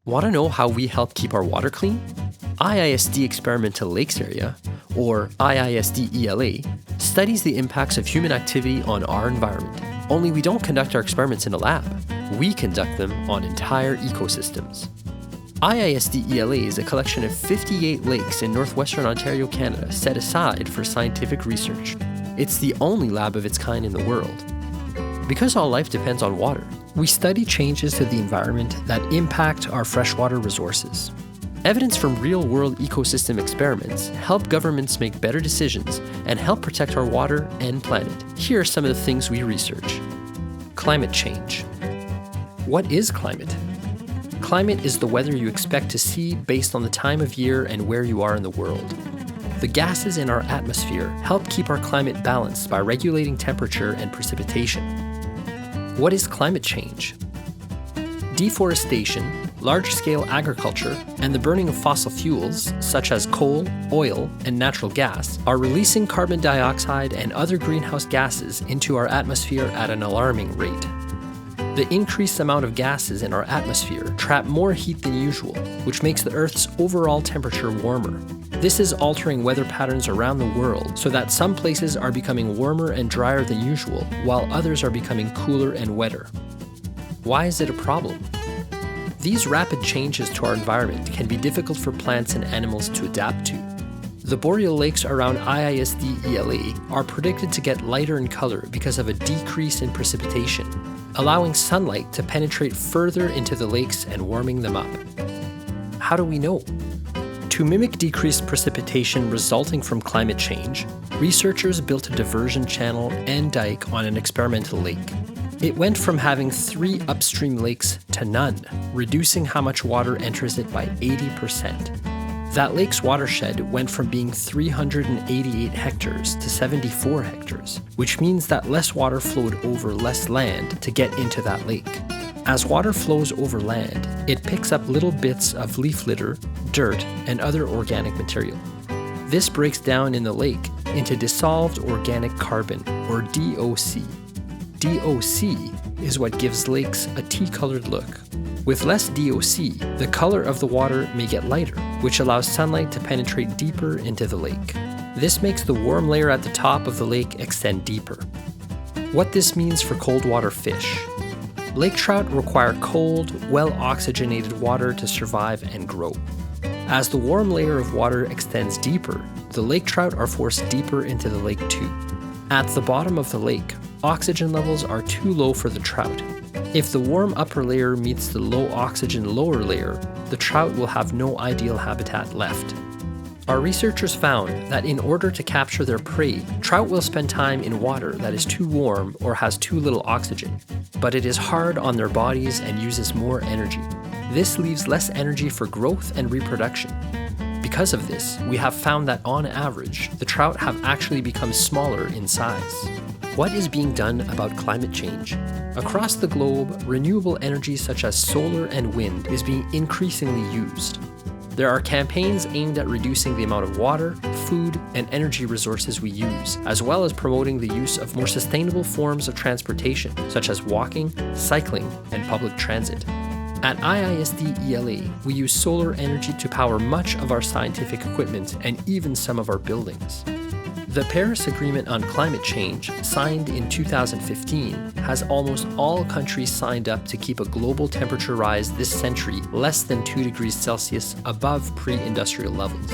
Want to know how we help keep our water clean? IISD Experimental Lakes Area, or IISD-ELA, studies the impacts of human activity on our environment. Only we don't conduct our experiments in a lab. We conduct them on entire ecosystems. IISD-ELA is a collection of 58 lakes in northwestern Ontario, Canada, set aside for scientific research. It's the only lab of its kind in the world. Because all life depends on water, we study changes to the environment that impact our freshwater resources. Evidence from real-world ecosystem experiments help governments make better decisions and help protect our water and planet. Here are some of the things we research. Climate change. What is climate? Climate is the weather you expect to see based on the time of year and where you are in the world. The gases in our atmosphere help keep our climate balanced by regulating temperature and precipitation. What is climate change? Deforestation, large-scale agriculture, and the burning of fossil fuels, such as coal, oil, and natural gas, are releasing carbon dioxide and other greenhouse gases into our atmosphere at an alarming rate. The increased amount of gases in our atmosphere trap more heat than usual, which makes the Earth's overall temperature warmer. This is altering weather patterns around the world so that some places are becoming warmer and drier than usual, while others are becoming cooler and wetter. Why is it a problem? These rapid changes to our environment can be difficult for plants and animals to adapt to. The boreal lakes around IISD-ELA are predicted to get lighter in color because of a decrease in precipitation, allowing sunlight to penetrate further into the lakes and warming them up. How do we know? To mimic decreased precipitation resulting from climate change, researchers built a diversion channel and dike on an experimental lake. It went from having 3 upstream lakes to none, reducing how much water enters it by 80%. That lake's watershed went from being 388 hectares to 74 hectares, which means that less water flowed over less land to get into that lake. As water flows over land, it picks up little bits of leaf litter, dirt, and other organic material. This breaks down in the lake into dissolved organic carbon, or DOC. DOC is what gives lakes a tea-colored look. With less DOC, the color of the water may get lighter, which allows sunlight to penetrate deeper into the lake. This makes the warm layer at the top of the lake extend deeper. What this means for cold water fish. Lake trout require cold, well-oxygenated water to survive and grow. As the warm layer of water extends deeper, the lake trout are forced deeper into the lake too. At the bottom of the lake, oxygen levels are too low for the trout. If the warm upper layer meets the low oxygen lower layer, the trout will have no ideal habitat left. Our researchers found that in order to capture their prey, trout will spend time in water that is too warm or has too little oxygen, but it is hard on their bodies and uses more energy. This leaves less energy for growth and reproduction. Because of this, we have found that on average, the trout have actually become smaller in size. What is being done about climate change? Across the globe, renewable energy such as solar and wind is being increasingly used. There are campaigns aimed at reducing the amount of water, food, and energy resources we use, as well as promoting the use of more sustainable forms of transportation, such as walking, cycling, and public transit. At IISD-ELA, we use solar energy to power much of our scientific equipment and even some of our buildings. The Paris Agreement on Climate Change, signed in 2015, has almost all countries signed up to keep a global temperature rise this century less than 2 degrees Celsius above pre-industrial levels.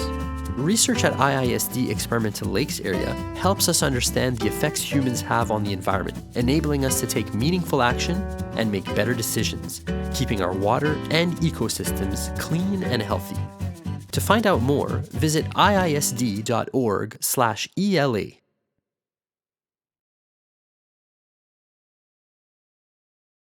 Research at IISD Experimental Lakes Area helps us understand the effects humans have on the environment, enabling us to take meaningful action and make better decisions, keeping our water and ecosystems clean and healthy. To find out more, visit iisd.org/ELA.